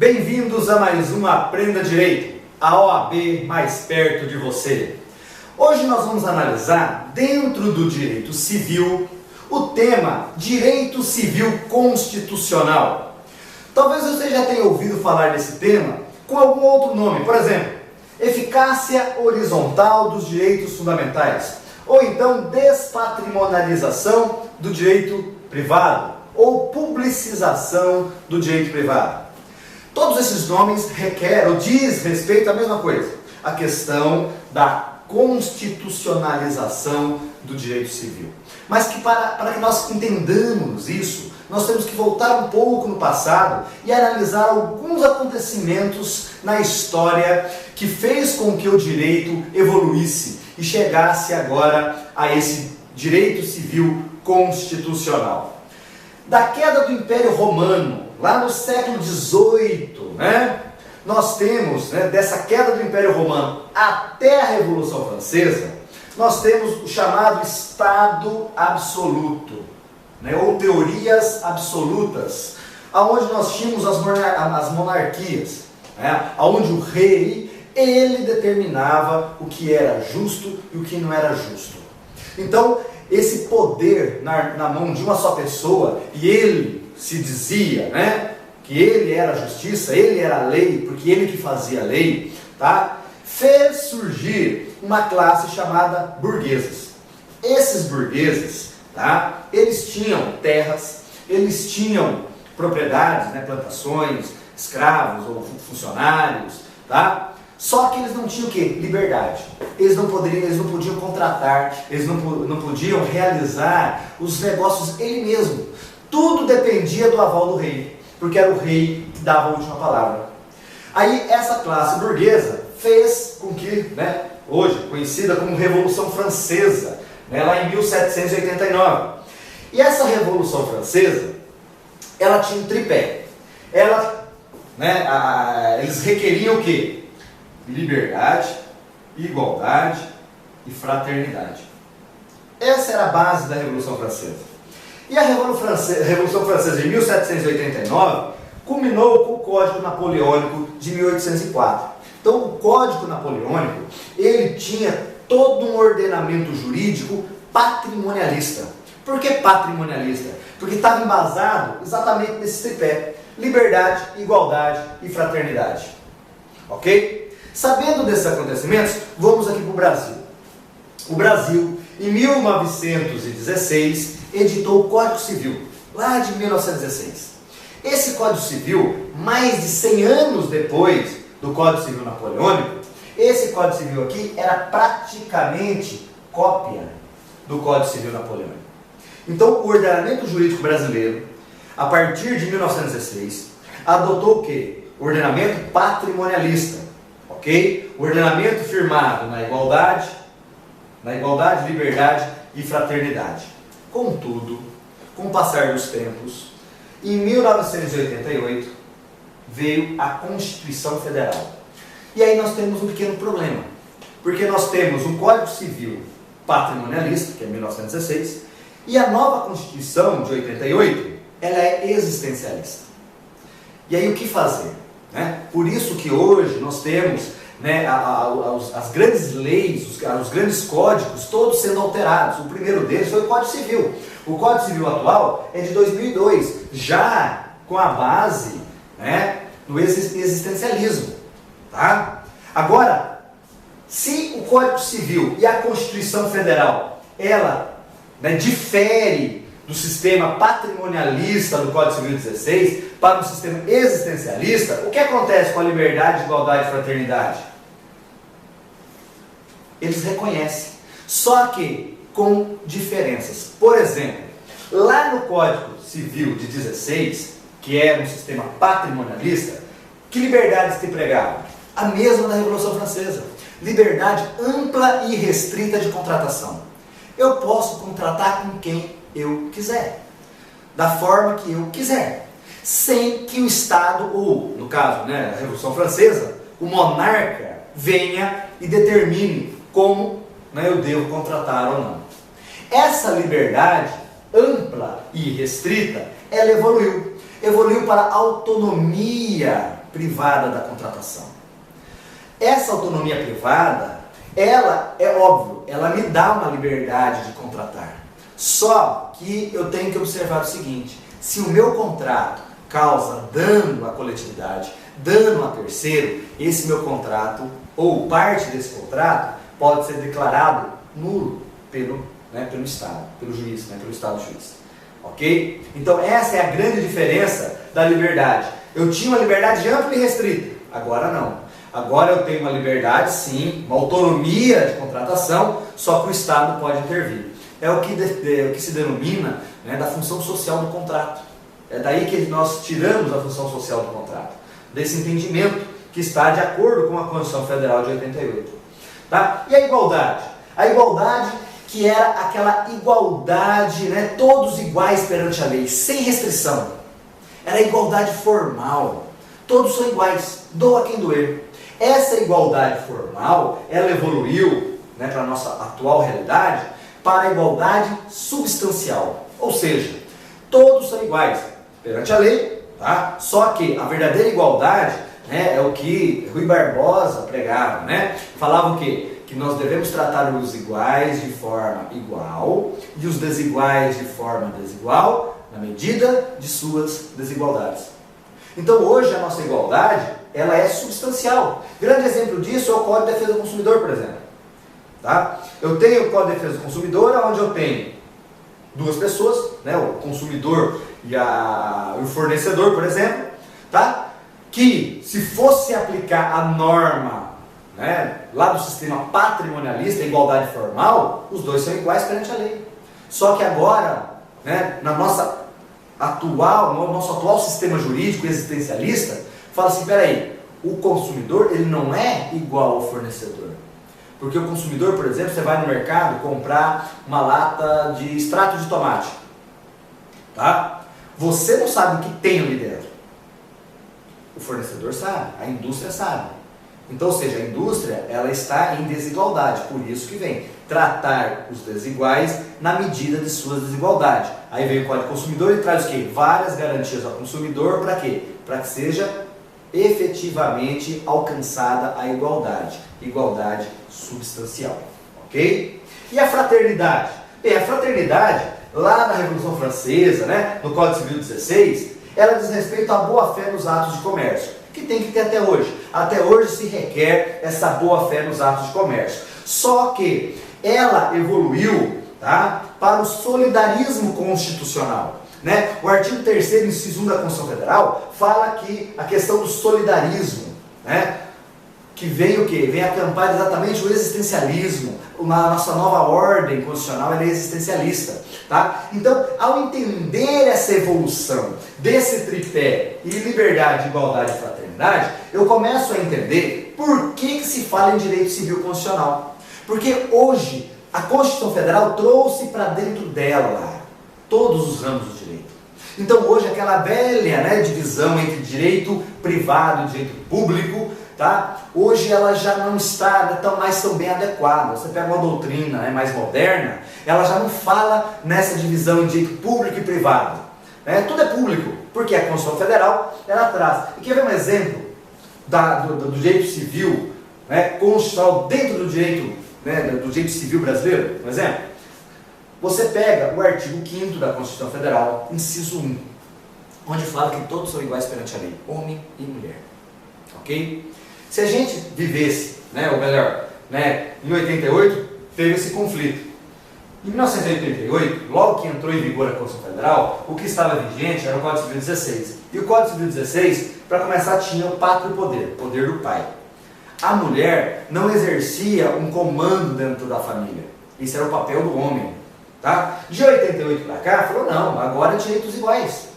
Bem-vindos a mais um Aprenda Direito, a OAB mais perto de você. Hoje nós vamos analisar, dentro do direito civil, o tema Direito Civil Constitucional. Talvez você já tenha ouvido falar desse tema com algum outro nome, por exemplo, eficácia horizontal dos direitos fundamentais, ou então despatrimonialização do direito privado, ou publicização do direito privado. Todos esses nomes requerem ou diz respeito à mesma coisa, a questão da constitucionalização do direito civil. Mas que para que nós entendamos isso, nós temos que voltar um pouco no passado e analisar alguns acontecimentos na história que fez com que o direito evoluísse e chegasse agora a esse direito civil constitucional. Da queda do Império Romano, lá no século XVIII, nós temos, dessa queda do Império Romano até a Revolução Francesa, nós temos o chamado Estado Absoluto, ou teorias absolutas, aonde nós tínhamos as monarquias, aonde o rei, ele determinava o que era justo e o que não era justo. Então, esse poder na mão de uma só pessoa, e ele se dizia, que ele era a justiça, ele era a lei, porque ele que fazia a lei, fez surgir uma classe chamada burgueses. Esses burgueses, eles tinham terras, eles tinham propriedades, plantações, escravos ou funcionários, Só que eles não tinham o quê? Liberdade. Eles não podiam contratar, eles não podiam realizar os negócios ele mesmo. Tudo dependia do aval do rei, porque era o rei que dava a última palavra. Aí essa classe burguesa fez com que, hoje conhecida como Revolução Francesa, lá em 1789. E essa Revolução Francesa, ela tinha um tripé. Eles requeriam o quê? Liberdade, igualdade e fraternidade. Essa era a base da Revolução Francesa. E a Revolução Francesa de 1789 culminou com o Código Napoleônico de 1804. Então o Código Napoleônico, ele tinha todo um ordenamento jurídico patrimonialista. Por que patrimonialista? Porque estava embasado exatamente nesse tripé: liberdade, igualdade e fraternidade. Ok? Sabendo desses acontecimentos, vamos aqui para o Brasil. O Brasil, em 1916, editou o Código Civil, lá de 1916. Esse Código Civil, mais de 100 anos depois do Código Civil Napoleônico, esse Código Civil aqui era praticamente cópia do Código Civil Napoleônico. Então, o ordenamento jurídico brasileiro, a partir de 1916, adotou o quê? O ordenamento patrimonialista. Okay? O ordenamento firmado na igualdade, liberdade e fraternidade. Contudo, com o passar dos tempos, em 1988 veio a Constituição Federal. E aí nós temos um pequeno problema, porque nós temos um Código Civil patrimonialista, que é 1916, e a nova Constituição de 88, ela é existencialista. E aí o que fazer? Por isso que hoje nós temos as grandes leis, os grandes códigos, todos sendo alterados. O primeiro deles foi o Código Civil. O Código Civil atual é de 2002, já com a base no existencialismo. Agora, se o Código Civil e a Constituição Federal, ela difere do sistema patrimonialista do Código Civil 16 para um sistema existencialista, o que acontece com a liberdade, igualdade e fraternidade? Eles reconhecem, só que com diferenças. Por exemplo, lá no Código Civil de 16, que era um sistema patrimonialista, que liberdades se empregavam? A mesma da Revolução Francesa. Liberdade ampla e restrita de contratação. Eu posso contratar com quem eu quiser, da forma que eu quiser, sem que o Estado, ou no caso, a Revolução Francesa, o monarca venha e determine como eu devo contratar ou não. Essa liberdade ampla e restrita, ela evoluiu para a autonomia privada da contratação. Essa autonomia privada, ela é óbvio, ela me dá uma liberdade de contratar. Só que eu tenho que observar o seguinte: se o meu contrato causa dano à coletividade, dano a terceiro, esse meu contrato, ou parte desse contrato, pode ser declarado nulo pelo Estado, pelo juiz, pelo Estado juiz. Ok? Então essa é a grande diferença da liberdade. Eu tinha uma liberdade ampla e restrita, agora não. Agora eu tenho uma liberdade, sim, uma autonomia de contratação, só que o Estado pode intervir. É o que se denomina da função social do contrato. É daí que nós tiramos a função social do contrato, desse entendimento que está de acordo com a Constituição Federal de 88. Tá? E a igualdade? A igualdade que era aquela igualdade, todos iguais perante a lei, sem restrição. Era a igualdade formal. Todos são iguais, doa quem doer. Essa igualdade formal, ela evoluiu para a nossa atual realidade para a igualdade substancial. Ou seja, todos são iguais perante a lei, tá? Só que a verdadeira igualdade é o que Rui Barbosa pregava, Falava o quê? Que nós devemos tratar os iguais de forma igual e os desiguais de forma desigual, na medida de suas desigualdades. Então hoje a nossa igualdade, ela é substancial. Grande exemplo disso é o Código de Defesa do Consumidor, por exemplo. Tá? Eu tenho o Código de Defesa do Consumidor, onde eu tenho duas pessoas, o consumidor e o fornecedor, por exemplo, tá? Que se fosse aplicar a norma lá do sistema patrimonialista, a igualdade formal, os dois são iguais perante a lei. Só que agora, no nosso atual sistema jurídico existencialista, fala assim, peraí, o consumidor ele não é igual ao fornecedor. Porque o consumidor, por exemplo, você vai no mercado comprar uma lata de extrato de tomate. Tá? Você não sabe o que tem ali dentro. O fornecedor sabe, a indústria sabe. Então, ou seja, a indústria ela está em desigualdade, por isso que vem tratar os desiguais na medida de suas desigualdades. Aí vem o Código do Consumidor e traz o quê? Várias garantias ao consumidor, para quê? Para que seja efetivamente alcançada a igualdade substancial, ok? E a fraternidade? Bem, a fraternidade, lá na Revolução Francesa, no Código Civil 16, ela diz respeito à boa-fé nos atos de comércio, que tem que ter até hoje. Até hoje se requer essa boa-fé nos atos de comércio. Só que ela evoluiu, tá, para o solidarismo constitucional. O artigo 3º, inciso 1 da Constituição Federal, fala que a questão do solidarismo, que vem o quê? Vem acampar exatamente o existencialismo. A nossa nova ordem constitucional ela é existencialista. Tá? Então, ao entender essa evolução desse tripé e liberdade, igualdade e fraternidade, eu começo a entender por que se fala em direito civil constitucional. Porque hoje a Constituição Federal trouxe para dentro dela todos os ramos do direito. Então hoje aquela velha divisão entre direito privado e direito público, tá? Hoje ela já não está tão bem adequada. Você pega uma doutrina mais moderna, ela já não fala nessa divisão de direito público e privado. Tudo é público, porque a Constituição Federal ela traz. E quer ver um exemplo do direito civil constitucional dentro do direito civil brasileiro? Um exemplo? Você pega o artigo 5º da Constituição Federal, inciso 1, onde fala que todos são iguais perante a lei, homem e mulher. Ok? Se a gente vivesse, ou melhor, em 88, teve esse conflito. Em 1988, logo que entrou em vigor a Constituição Federal, o que estava vigente era o Código Civil 16. E o Código Civil 16, para começar, tinha o pátrio poder, o poder do pai. A mulher não exercia um comando dentro da família. Isso era o papel do homem. Tá? De 88 para cá, falou, não, agora é direitos iguais.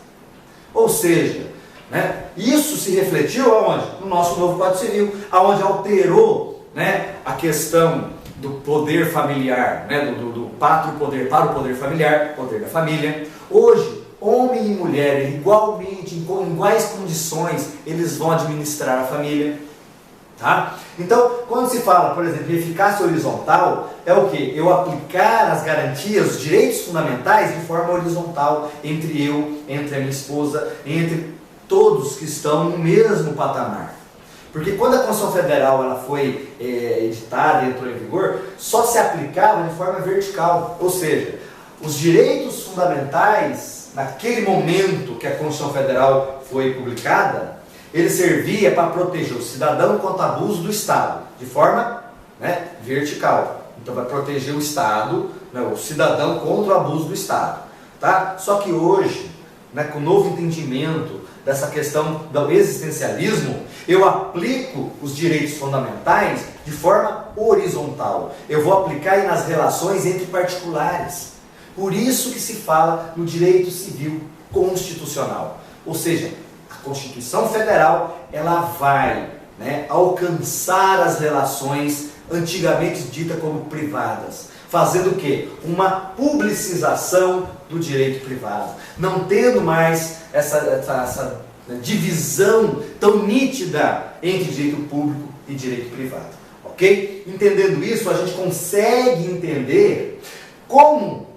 Ou seja, isso se refletiu aonde? No nosso novo Código Civil, aonde alterou a questão do poder familiar, do pátrio poder para o poder familiar, poder da família. Hoje, homem e mulher, igualmente, em iguais condições, eles vão administrar a família. Tá? Então, quando se fala, por exemplo, de eficácia horizontal, é o que? Eu aplicar as garantias, os direitos fundamentais de forma horizontal entre eu, entre a minha esposa, entre todos que estão no mesmo patamar. Porque quando a Constituição Federal ela foi editada e entrou em vigor, só se aplicava de forma vertical, ou seja, os direitos fundamentais, naquele momento que a Constituição Federal foi publicada, ele servia para proteger o cidadão contra abuso do Estado, de forma vertical. Então vai proteger o Estado, o cidadão contra o abuso do Estado. Tá? Só que hoje, com o novo entendimento dessa questão do existencialismo, eu aplico os direitos fundamentais de forma horizontal. Eu vou aplicar aí nas relações entre particulares. Por isso que se fala no direito civil constitucional. Ou seja, a Constituição Federal ela vai alcançar as relações antigamente ditas como privadas. Fazendo o quê? Uma publicização do direito privado. Não tendo mais essa divisão tão nítida entre direito público e direito privado. Ok? Entendendo isso, a gente consegue entender como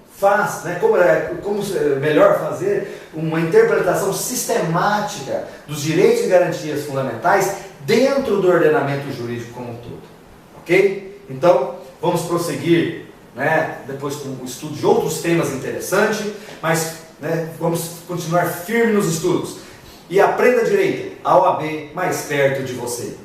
como melhor fazer uma interpretação sistemática dos direitos e garantias fundamentais dentro do ordenamento jurídico como um todo. Ok? Então, vamos prosseguir depois com o estudo de outros temas interessantes, mas vamos continuar firme nos estudos. E aprenda direito, a OAB mais perto de você.